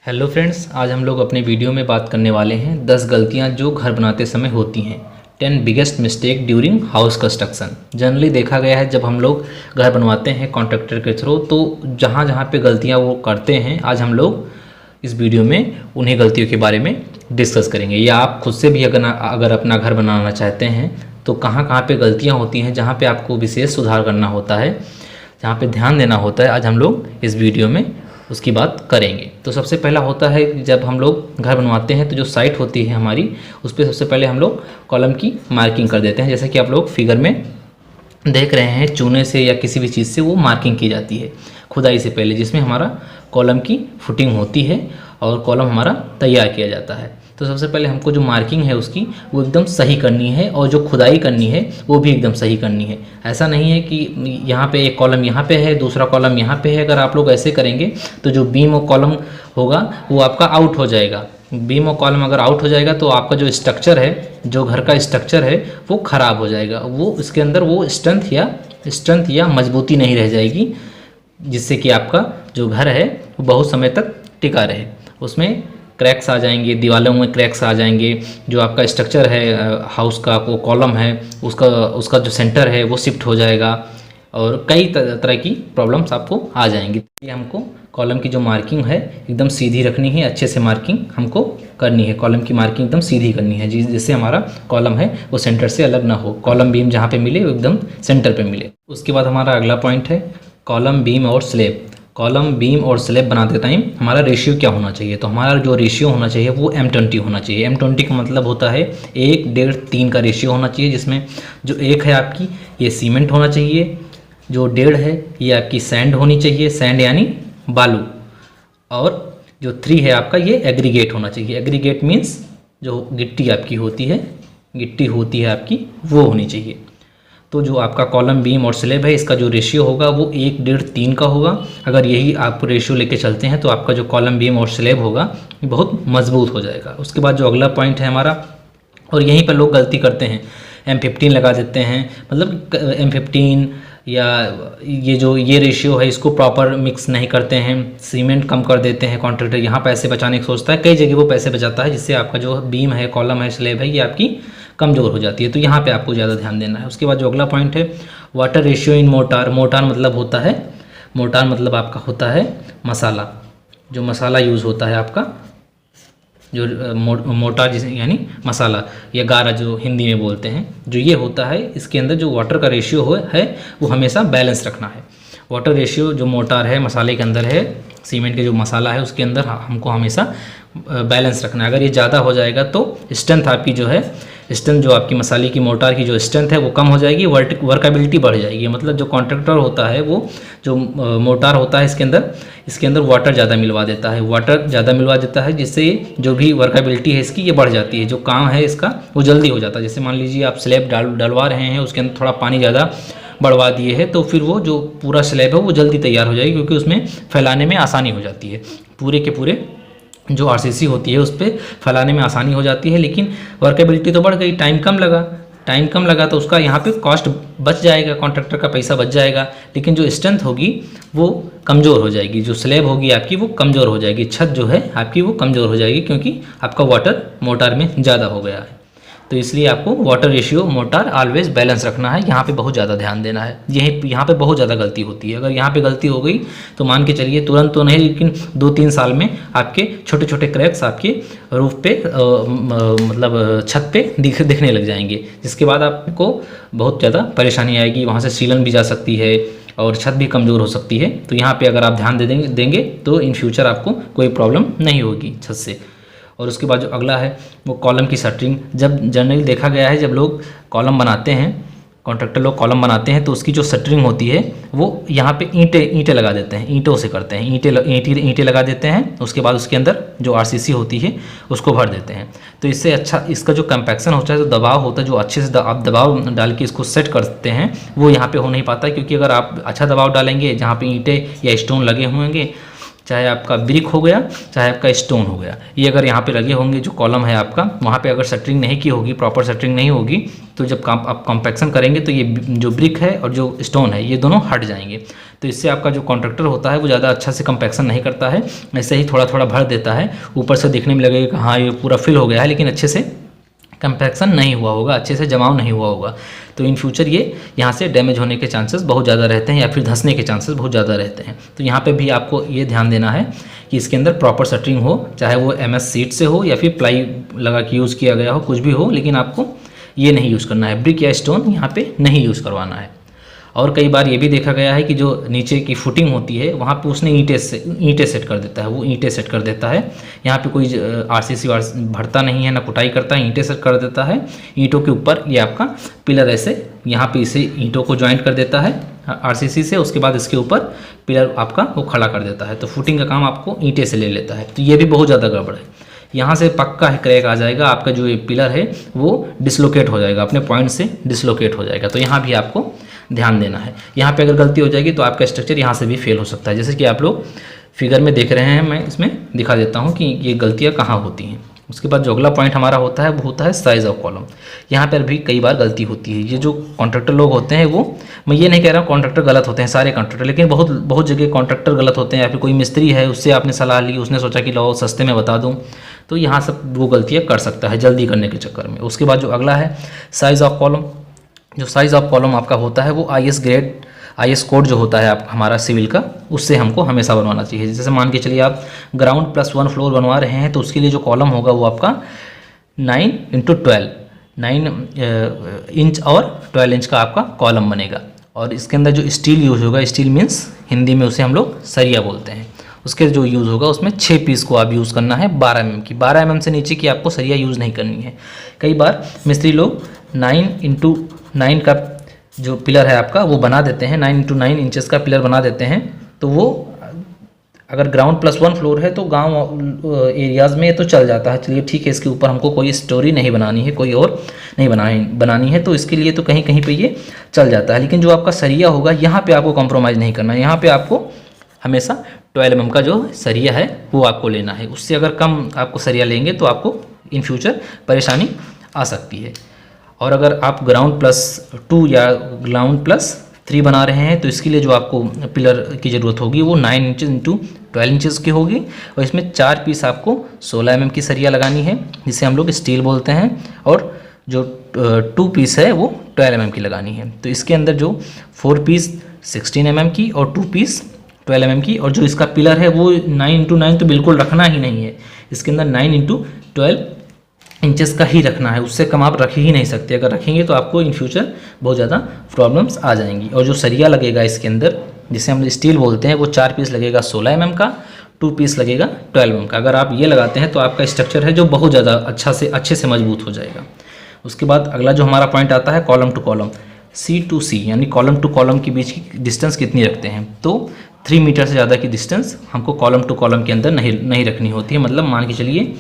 Hello friends, आज हम लोग अपने वीडियो में बात करने वाले हैं 10 गलतियां जो घर बनाते समय होती हैं। 10 biggest mistake during house construction. Generally देखा गया है जब हम लोग घर बनवाते हैं कॉन्ट्रैक्टर के थ्रू, तो जहाँ जहाँ पे गलतियाँ वो करते हैं, आज हम लोग इस वीडियो में उन्हीं गलतियों के बारे में डिस्कस करेंगे। या आप खुद से भी अगर अपना घर बनाना चाहते हैं तो कहाँ कहाँ पे गलतियाँ होती हैं, जहाँ पे आपको विशेष सुधार करना होता है, जहाँ पे ध्यान देना होता है, आज हम लोग इस वीडियो में उसकी बात करेंगे। तो सबसे पहला होता है जब हम लोग घर बनवाते हैं तो जो साइट होती है हमारी, उस पर सबसे पहले हम लोग कॉलम की मार्किंग कर देते हैं। जैसे कि आप लोग फिगर में देख रहे हैं, चूने से या किसी भी चीज़ से वो मार्किंग की जाती है खुदाई से पहले, जिसमें हमारा कॉलम की फुटिंग होती है और कॉलम हमारा तैयार किया जाता है। तो सबसे पहले हमको जो मार्किंग है उसकी वो एकदम सही करनी है, और जो खुदाई करनी है वो भी एकदम सही करनी है। ऐसा नहीं है कि यहाँ पे एक कॉलम यहाँ पे है, दूसरा कॉलम यहाँ पे है। अगर आप लोग ऐसे करेंगे तो जो बीम और कॉलम होगा वो आपका आउट हो जाएगा। बीम और कॉलम अगर आउट हो जाएगा तो आपका जो स्ट्रक्चर है, जो घर का स्ट्रक्चर है, वो ख़राब हो जाएगा। वो इसके अंदर वो स्ट्रेंथ या मजबूती नहीं रह जाएगी, जिससे कि आपका जो घर है वो बहुत समय तक टिका रहे। उसमें क्रैक्स आ जाएंगे, दीवारों में क्रैक्स आ जाएंगे। जो आपका स्ट्रक्चर है हाउस का, वो कॉलम है, उसका जो सेंटर है वो शिफ्ट हो जाएगा, और कई तरह की प्रॉब्लम्स आपको आ जाएंगी। ये हमको कॉलम की जो मार्किंग है एकदम सीधी रखनी है, अच्छे से मार्किंग हमको करनी है। कॉलम की मार्किंग एकदम सीधी करनी है, जिससे हमारा कॉलम है वो सेंटर से अलग ना हो। कॉलम बीम जहाँ पे मिले वो एकदम सेंटर पे मिले। उसके बाद हमारा अगला पॉइंट है कॉलम, बीम और स्लैब। कॉलम, बीम और स्लैब बनाते टाइम हमारा रेशियो क्या होना चाहिए? तो हमारा जो रेशियो होना चाहिए वो M20 होना चाहिए। M20 का मतलब होता है 1, 1.5, 3 का रेशियो होना चाहिए, जिसमें जो 1 है आपकी ये सीमेंट होना चाहिए, जो 1.5 है ये आपकी सैंड होनी चाहिए, सैंड यानी बालू, और जो 3 है आपका ये एग्रीगेट होना चाहिए। एग्रीगेट मीन्स जो गिट्टी आपकी होती है, आपकी वो होनी चाहिए। तो जो आपका कॉलम, बीम और स्लैब है, इसका जो रेशियो होगा वो 1, 1.5, 3 का होगा। अगर यही आप रेशियो लेके चलते हैं तो आपका जो कॉलम, बीम और स्लैब होगा बहुत मजबूत हो जाएगा। उसके बाद जो अगला पॉइंट है हमारा, और यहीं पर लोग गलती करते हैं, M15 लगा देते हैं। मतलब M15 या ये रेशियो है, इसको प्रॉपर मिक्स नहीं करते हैं, सीमेंट कम कर देते हैं। कॉन्ट्रैक्टर यहाँ पैसे बचाने की सोचता है, कई जगह वो पैसे बचाता है, जिससे आपका जो बीम है, कॉलम है, स्लैब है, ये आपकी कमज़ोर हो जाती है। तो यहाँ पे आपको ज़्यादा ध्यान देना है। उसके बाद जो अगला पॉइंट है water ratio in motor. Motor मतलब आपका होता है मसाला, जो मसाला यूज़ होता है आपका, जो मोटार जिसे यानी मसाला या गारा जो हिंदी में बोलते हैं, जो ये होता है, इसके अंदर जो वाटर का रेशियो है वो हमेशा बैलेंस रखना है। वाटर रेशियो जो मोटार है, मसाले के अंदर है, सीमेंट के जो मसाला है उसके अंदर हमको हमेशा बैलेंस रखना है। अगर ये ज़्यादा हो जाएगा तो स्ट्रेंथ आपकी जो आपकी मसाले की मोटार की जो स्ट्रेंथ है वो कम हो जाएगी, वर्कबिलिटी बढ़ जाएगी। मतलब जो कॉन्ट्रैक्टर होता है वो जो मोटार होता है इसके अंदर वाटर ज़्यादा मिलवा देता है, जिससे जो भी वर्कबिलिटी है इसकी ये बढ़ जाती है। जो काम है इसका वो जल्दी हो जाता है। जैसे मान लीजिए आप स्लैब डलवा रहे हैं, उसके अंदर थोड़ा पानी ज़्यादा बढ़वा दिए है, तो फिर वो जो पूरा स्लैब है वो जल्दी तैयार हो जाएगी, क्योंकि उसमें फैलाने में आसानी हो जाती है। पूरे के पूरे जो RCC होती है उस पर फैलाने में आसानी हो जाती है। लेकिन वर्केबिलिटी तो बढ़ गई, टाइम कम लगा तो उसका यहाँ पे कॉस्ट बच जाएगा, कॉन्ट्रैक्टर का पैसा बच जाएगा। लेकिन जो स्ट्रेंथ होगी वो कमज़ोर हो जाएगी, जो स्लैब होगी आपकी वो कमज़ोर हो जाएगी, छत जो है आपकी वो कमज़ोर हो जाएगी, क्योंकि आपका वाटर मोटार में ज़्यादा हो गया है। तो इसलिए आपको water ratio motor always balance रखना है। यहाँ पे बहुत ज़्यादा ध्यान देना है। यहाँ पे बहुत ज़्यादा गलती होती है। अगर यहाँ पे गलती हो गई तो मान के चलिए तुरंत तो नहीं, लेकिन 2-3 साल में आपके छोटे छोटे क्रैक्स आपके रूफ पे मतलब छत पे दिखने लग जाएंगे, जिसके बाद आपको बहुत ज़्यादा परेशानी आएगी। वहाँ से सीलन भी जा सकती है और छत भी कमज़ोर हो सकती है। तो यहाँ पर अगर आप ध्यान देंगे तो इन फ्यूचर आपको कोई प्रॉब्लम नहीं होगी छत से। और उसके बाद जो अगला है वो कॉलम की शटरिंग। जब जनरली देखा गया है, जब लोग कॉलम बनाते हैं, कॉन्ट्रैक्टर लोग कॉलम बनाते हैं, तो उसकी जो शटरिंग होती है वो यहाँ पे ईंटें लगा देते हैं, ईंटों से करते हैं। ईंटें लगा देते हैं, उसके बाद उसके अंदर जो RCC होती है उसको भर देते हैं। तो इससे अच्छा इसका जो कंपैक्शन होता है, जो दबाव होता है, जो अच्छे से आप दबाव डाल के इसको सेट करते हैं, वो यहाँ पे हो नहीं पाता। क्योंकि अगर आप अच्छा दबाव डालेंगे जहाँ पे ईंटें या स्टोन लगे होंगे चाहे आपका ब्रिक हो गया, चाहे आपका स्टोन हो गया, ये अगर यहाँ पे लगे होंगे जो कॉलम है आपका, वहाँ पे अगर शटरिंग नहीं की होगी, प्रॉपर शटरिंग नहीं होगी, तो जब आप कॉम्पैक्शन करेंगे तो ये जो ब्रिक है और जो स्टोन है ये दोनों हट जाएंगे। तो इससे आपका जो कॉन्ट्रैक्टर होता है वो ज़्यादा अच्छा से कॉम्पैक्शन नहीं करता है, ऐसे ही थोड़ा थोड़ा भर देता है। ऊपर से देखने में लगेगा कि हाँ ये पूरा फिल हो गया है, लेकिन अच्छे से कंपैक्शन नहीं हुआ होगा, अच्छे से जमाव नहीं हुआ होगा। तो इन फ्यूचर ये यहाँ से डैमेज होने के चांसेस बहुत ज़्यादा रहते हैं, या फिर धंसने के चांसेस बहुत ज़्यादा रहते हैं। तो यहाँ पे भी आपको ये ध्यान देना है कि इसके अंदर प्रॉपर शटरिंग हो, चाहे वो MS शीट से हो या फिर प्लाई लगा के यूज़ किया गया हो, कुछ भी हो, लेकिन आपको ये नहीं यूज़ करना है, ब्रिक या स्टोन यहाँ पर नहीं यूज़ करवाना है। और कई बार ये भी देखा गया है कि जो नीचे की फुटिंग होती है वहाँ पे उसने ईंटें सेट कर देता है, वो ईंटें सेट कर देता है। यहाँ पे कोई RCC भरता नहीं है, ना कुटाई करता है, ईंटें सेट कर देता है। ईंटों के ऊपर ये आपका पिलर ऐसे यहाँ पे इसे ईंटों को ज्वाइंट कर देता है RCC से, उसके बाद इसके ऊपर पिलर आपका वो खड़ा कर देता है। तो फुटिंग का काम आपको ईंटें से ले लेता है। तो ये भी बहुत ज़्यादा गड़बड़ है। यहाँ से पक्का क्रैक आ जाएगा, आपका जो ये पिलर है वो डिसलोकेट हो जाएगा, अपने पॉइंट से डिसलोकेट हो जाएगा। तो यहाँ भी आपको ध्यान देना है। यहाँ पे अगर गलती हो जाएगी तो आपका स्ट्रक्चर यहाँ से भी फेल हो सकता है। जैसे कि आप लोग फिगर में देख रहे हैं, मैं इसमें दिखा देता हूँ कि ये गलतियाँ कहाँ होती हैं। उसके बाद जो अगला पॉइंट हमारा होता है वो होता है साइज़ ऑफ कॉलम। यहाँ पर भी कई बार गलती होती है। ये जो कॉन्ट्रैक्टर लोग होते हैं, वो मैं ये नहीं कह रहा हूँ कॉन्ट्रैक्टर गलत होते हैं सारे कॉन्ट्रैक्टर, लेकिन बहुत जगह कॉन्ट्रैक्टर गलत होते हैं। या फिर कोई मिस्त्री है, उससे आपने सलाह ली, उसने सोचा कि लो सस्ते में बता दूँ, तो यहाँ सब वो गलतियाँ कर सकता है जल्दी करने के चक्कर में। उसके बाद जो अगला है साइज़ ऑफ कॉलम। जो साइज़ ऑफ कॉलम आपका होता है वो IS कोड जो होता है आप हमारा सिविल का, उससे हमको हमेशा बनवाना चाहिए। जैसे मान के चलिए आप ग्राउंड +1 फ्लोर बनवा रहे हैं, तो उसके लिए जो कॉलम होगा वो आपका 9x12 9 इंच और 12 इंच का आपका कॉलम बनेगा। और इसके अंदर जो स्टील यूज़ होगा, स्टील मीन्स हिंदी में उसे हम लोग सरिया बोलते हैं, उसके जो यूज़ होगा उसमें 6 पीस को आप यूज़ करना है 12 mm की। 12 mm से नीचे की आपको सरिया यूज़ नहीं करनी है। कई बार मिस्त्री लोग 9x9 का जो पिलर है आपका वो बना देते हैं, 9x9 इंचेस का पिलर बना देते हैं। तो वो अगर ग्राउंड +1 फ्लोर है तो गांव एरियाज़ में तो चल जाता है, चलिए ठीक है, इसके ऊपर हमको कोई स्टोरी नहीं बनानी है, कोई और नहीं बनानी है, तो इसके लिए तो कहीं कहीं पे ये चल जाता है। लेकिन जो आपका सरिया होगा यहाँ पे आपको कॉम्प्रोमाइज़ नहीं करना है। यहाँ पे आपको हमेशा 12 mm का जो सरिया है वो आपको लेना है। उससे अगर कम आपको सरिया लेंगे तो आपको इन फ्यूचर परेशानी आ सकती है। और अगर आप ग्राउंड +2 या ग्राउंड +3 बना रहे हैं तो इसके लिए जो आपको पिलर की ज़रूरत होगी वो 9 इंच × 12 इंचज़ की होगी। और इसमें 4 पीस आपको 16 mm की सरिया लगानी है, जिसे हम लोग स्टील बोलते हैं। और जो 2 पीस है वो 12 mm की लगानी है। तो इसके अंदर जो 4 पीस 16 mm की और 2 पीस 12 mm की, और जो इसका पिलर है वो 9x9 तो बिल्कुल रखना ही नहीं है। इसके अंदर 9 × 12 इंचेस का ही रखना है, उससे कम आप रख ही नहीं सकते। अगर रखेंगे तो आपको इन फ्यूचर बहुत ज़्यादा प्रॉब्लम्स आ जाएंगी। और जो सरिया लगेगा इसके अंदर, जिसे हम स्टील बोलते हैं, वो 4 पीस लगेगा 16 mm का, 2 पीस लगेगा 12 mm का। अगर आप ये लगाते हैं तो आपका स्ट्रक्चर है जो बहुत ज़्यादा अच्छे से मजबूत हो जाएगा। उसके बाद अगला जो हमारा पॉइंट आता है column two column, C to C, यानी कॉलम टू कॉलम के बीच की डिस्टेंस कितनी रखते हैं। तो 3 मीटर से ज़्यादा की डिस्टेंस हमको कॉलम टू कॉलम के अंदर नहीं रखनी होती है। मतलब मान के चलिए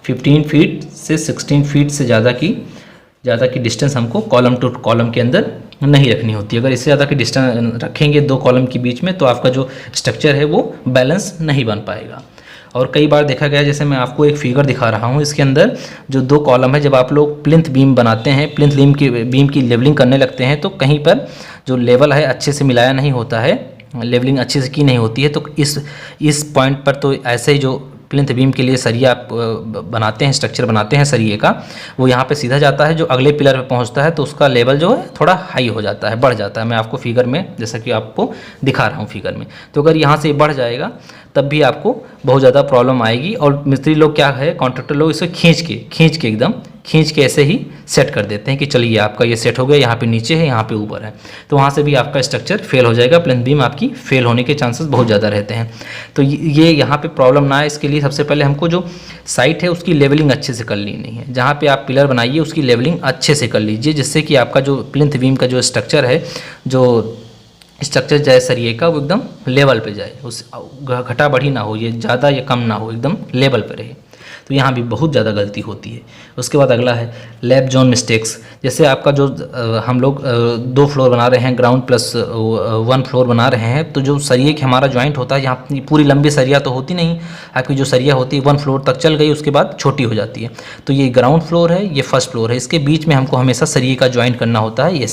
15 फीट से 16 फीट से ज़्यादा की डिस्टेंस हमको कॉलम टू कॉलम के अंदर नहीं रखनी होती। अगर इससे ज़्यादा की डिस्टेंस रखेंगे 2 कॉलम के बीच में तो आपका जो स्ट्रक्चर है वो बैलेंस नहीं बन पाएगा। और कई बार देखा गया, जैसे मैं आपको एक फिगर दिखा रहा हूँ, इसके अंदर जो 2 कॉलम है, जब आप लोग प्लिंथ बीम बनाते हैं, प्लिंथ बीम की लेवलिंग करने लगते हैं, तो कहीं पर जो लेवल है अच्छे से मिलाया नहीं होता है, लेवलिंग अच्छे से की नहीं होती है। तो इस पॉइंट पर तो ऐसे ही जो प्लिंथ बीम के लिए सरिया आप बनाते हैं, स्ट्रक्चर बनाते हैं सरिये का, वो यहाँ पे सीधा जाता है, जो अगले पिलर पे पहुँचता है तो उसका लेवल जो है थोड़ा हाई हो जाता है, बढ़ जाता है। मैं आपको फिगर में, जैसा कि आपको दिखा रहा हूँ फिगर में, तो अगर यहाँ से बढ़ जाएगा तब भी आपको बहुत ज़्यादा प्रॉब्लम आएगी। और मिस्त्री लोग क्या है, कॉन्ट्रैक्टर लोग इसे खींच के ऐसे ही सेट कर देते हैं कि चलिए आपका ये सेट हो गया, यहाँ पे नीचे है, यहाँ पे ऊपर है, तो वहाँ से भी आपका स्ट्रक्चर फेल हो जाएगा। प्लिंथ बीम आपकी फेल होने के चांसेस बहुत ज़्यादा रहते हैं। तो ये यहाँ पे प्रॉब्लम ना आए, इसके लिए सबसे पहले हमको जो साइट है उसकी लेवलिंग अच्छे से कर लेनी है। जहाँ पे आप पिलर बनाइए उसकी लेवलिंग अच्छे से कर लीजिए, जिससे कि आपका जो प्लिंथ बीम का जो स्ट्रक्चर है, जो स्ट्रक्चर जाए सरिये का, वो एकदम लेवल पे जाए, उस घटा बढ़ी ना हो, ये ज़्यादा या कम ना हो, एकदम लेवल पे रहे। तो यहाँ भी बहुत ज़्यादा गलती होती है। उसके बाद अगला है लैप जोन मिस्टेक्स। जैसे आपका जो हम लोग 2 फ्लोर बना रहे हैं, ग्राउंड प्लस 1 फ्लोर बना रहे हैं, तो जो सरिये की हमारा जॉइंट होता है, यहाँ पूरी लंबी सरिया तो होती नहीं, आपकी जो सरिया होती है 1 फ्लोर तक चल गई, उसके बाद छोटी हो जाती है। तो ये ग्राउंड फ्लोर है, ये फर्स्ट फ्लोर है, इसके बीच में हमको हमेशा सरिये का जॉइंट करना होता है।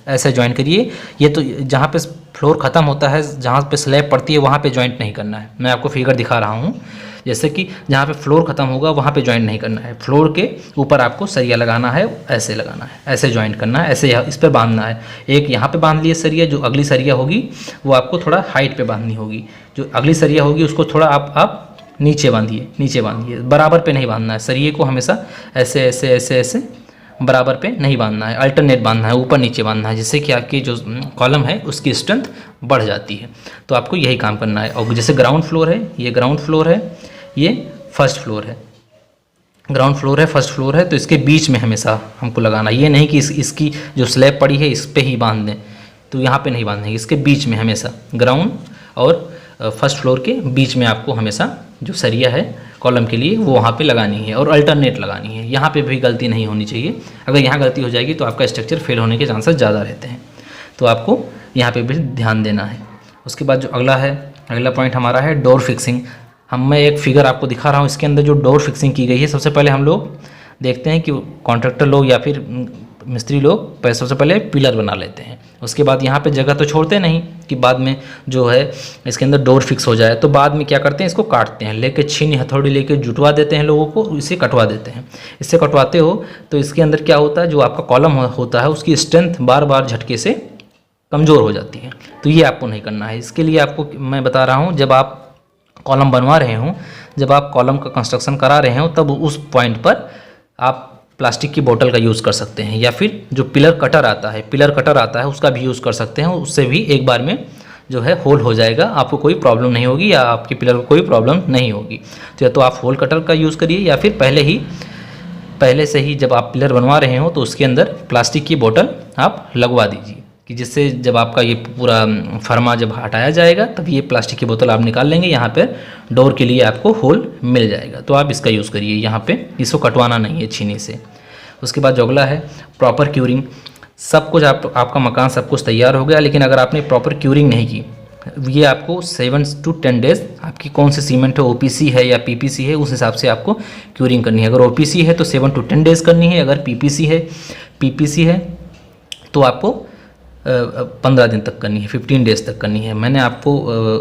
ऐसे जॉइंट करिए। ये तो जहाँ पे फ्लोर ख़त्म होता है, जहाँ पे स्लैब पड़ती है, वहाँ पे जॉइंट नहीं करना है। मैं आपको फिगर दिखा रहा हूँ, जैसे कि जहाँ पे फ्लोर ख़त्म होगा वहाँ पे जॉइंट नहीं करना है, फ्लोर के ऊपर आपको सरिया लगाना है, ऐसे लगाना है, ऐसे जॉइंट करना है, ऐसे इस पर बांधना है। एक यहाँ पे बांध लिए सरिया, जो अगली सरिया होगी वो आपको थोड़ा हाइट पे बांधनी होगी, जो अगली सरिया होगी उसको थोड़ा आप नीचे बांधिए, बराबर पे नहीं बांधना है। सरिये को हमेशा ऐसे ऐसे ऐसे ऐसे बराबर पे नहीं बांधना है, अल्टरनेट बांधना है, ऊपर नीचे बांधना है, जिससे कि आपकी जो कॉलम है उसकी स्ट्रेंथ बढ़ जाती है। तो आपको यही काम करना है। और जैसे ग्राउंड फ्लोर है, ये ग्राउंड फ्लोर है, ये फर्स्ट फ्लोर है, ग्राउंड फ्लोर है, फर्स्ट फ्लोर है, तो इसके बीच में हमेशा हमको लगाना। ये नहीं कि इसकी जो स्लैब पड़ी है इस पर ही बांध दें, तो यहाँ पे नहीं बांधेंगे, इसके बीच में हमेशा ग्राउंड और फर्स्ट फ्लोर के बीच में आपको हमेशा जो सरिया है कॉलम के लिए वो वहाँ पे लगानी है और अल्टरनेट लगानी है। यहाँ पे भी गलती नहीं होनी चाहिए। अगर यहाँ गलती हो जाएगी तो आपका स्ट्रक्चर फेल होने के चांसेस ज़्यादा रहते हैं, तो आपको यहाँ पे भी ध्यान देना है। उसके बाद जो अगला पॉइंट हमारा है डोर फिक्सिंग। मैं एक फिगर आपको दिखा रहा हूँ, इसके अंदर जो डोर फिक्सिंग की गई है, सबसे पहले हम लोग देखते हैं कि कॉन्ट्रैक्टर लोग या फिर मिस्त्री लोग सबसे पहले पिलर बना लेते हैं। उसके बाद यहाँ पे जगह तो छोड़ते नहीं कि बाद में जो है इसके अंदर डोर फिक्स हो जाए, तो बाद में क्या करते हैं, इसको काटते हैं, लेके छीनी हथौड़ी लेके जुटवा देते हैं लोगों को, इसे कटवा देते हैं। इससे कटवाते हो तो इसके अंदर क्या होता है, जो आपका कॉलम होता है उसकी स्ट्रेंथ बार बार झटके से कमज़ोर हो जाती है। तो ये आपको नहीं करना है। इसके लिए आपको मैं बता रहा हूँ, जब आप कॉलम बनवा रहे हों, जब आप कॉलम का कंस्ट्रक्शन करा रहे हों, तब उस पॉइंट पर आप प्लास्टिक की बोतल का यूज़ कर सकते हैं, या फिर जो पिलर कटर आता है उसका भी यूज़ कर सकते हैं। उससे भी एक बार में जो है होल हो जाएगा, आपको कोई प्रॉब्लम नहीं होगी, या आपके पिलर को कोई प्रॉब्लम नहीं होगी। तो या तो आप होल कटर का यूज़ करिए, या फिर पहले से ही जब आप पिलर बनवा रहे हो तो उसके अंदर प्लास्टिक की बोतल आप लगवा दीजिए, कि जिससे जब आपका ये पूरा फर्मा जब हटाया जाएगा तब ये प्लास्टिक की बोतल आप निकाल लेंगे, यहाँ पर डोर के लिए आपको होल मिल जाएगा। तो आप इसका यूज़ करिए, यहाँ पे इसको कटवाना नहीं है छीनी से। उसके बाद जो अगला है प्रॉपर क्यूरिंग। सब कुछ आपका मकान सब कुछ तैयार हो गया, लेकिन अगर आपने प्रॉपर क्यूरिंग नहीं की, ये आपको 7 से 10 डेज़, आपकी कौन सी सीमेंट है, OPC है या PPC है, उस हिसाब से आपको क्यूरिंग करनी है। अगर OPC है तो 7 से 10 डेज़ करनी है, अगर PPC है तो आपको 15 दिन तक करनी है, 15 डेज़ तक करनी है। मैंने आपको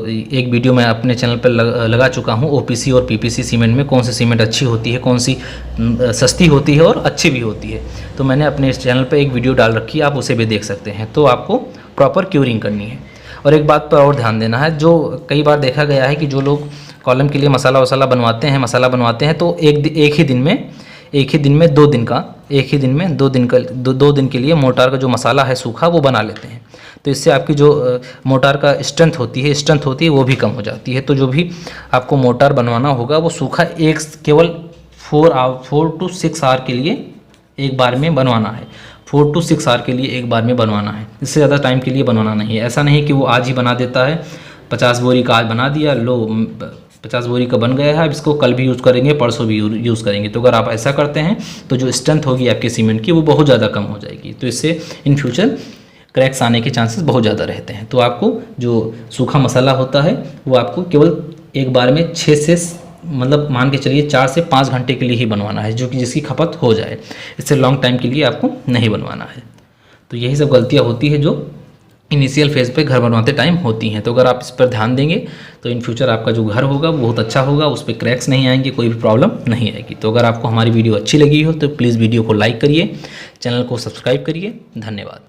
एक वीडियो में अपने चैनल पर लगा चुका हूँ, OPC और PPC सीमेंट में कौन सी सीमेंट अच्छी होती है, कौन सी सस्ती होती है और अच्छी भी होती है। तो मैंने अपने इस चैनल पर एक वीडियो डाल रखी है, आप उसे भी देख सकते हैं। तो आपको प्रॉपर क्यूरिंग करनी है। और एक बात पर और ध्यान देना है, जो कई बार देखा गया है कि जो लोग कॉलम के लिए मसाला बनवाते हैं तो एक ही दिन में 2 दिन के लिए मोटार का जो मसाला है सूखा वो बना लेते हैं। तो इससे आपकी जो मोटार का स्ट्रेंथ होती है वो भी कम हो जाती है। तो जो भी आपको मोटार बनवाना होगा वो सूखा केवल 4 to 6 आवर के लिए एक बार में बनवाना है। 4 to 6 आवर के लिए एक बार में बनवाना है, इससे ज़्यादा टाइम के लिए बनवाना नहीं है। ऐसा नहीं कि वो आज ही बना देता है, 50 बोरी का आज बना दिया, 50 बोरी का बन गया है, अब इसको कल भी यूज़ करेंगे, परसों भी यूज़ करेंगे। तो अगर आप ऐसा करते हैं तो जो स्ट्रेंथ होगी आपके सीमेंट की वो बहुत ज़्यादा कम हो जाएगी। तो इससे इन फ्यूचर क्रैक्स आने के चांसेस बहुत ज़्यादा रहते हैं। तो आपको जो सूखा मसाला होता है वो आपको केवल एक बार में 6 से मान के चलिए 4 से 5 घंटे के लिए ही बनवाना है, जो कि जिसकी खपत हो जाए। इससे लॉन्ग टाइम के लिए आपको नहीं बनवाना है। तो यही सब गलतियाँ होती है जो इनिशियल फेज़ पे घर बनवाते टाइम होती हैं। तो अगर आप इस पर ध्यान देंगे तो इन फ्यूचर आपका जो घर होगा वो बहुत अच्छा होगा, उस पर क्रैक्स नहीं आएंगे, कोई भी प्रॉब्लम नहीं आएगी। तो अगर आपको हमारी वीडियो अच्छी लगी हो तो प्लीज़ वीडियो को लाइक करिए, चैनल को सब्सक्राइब करिए। धन्यवाद।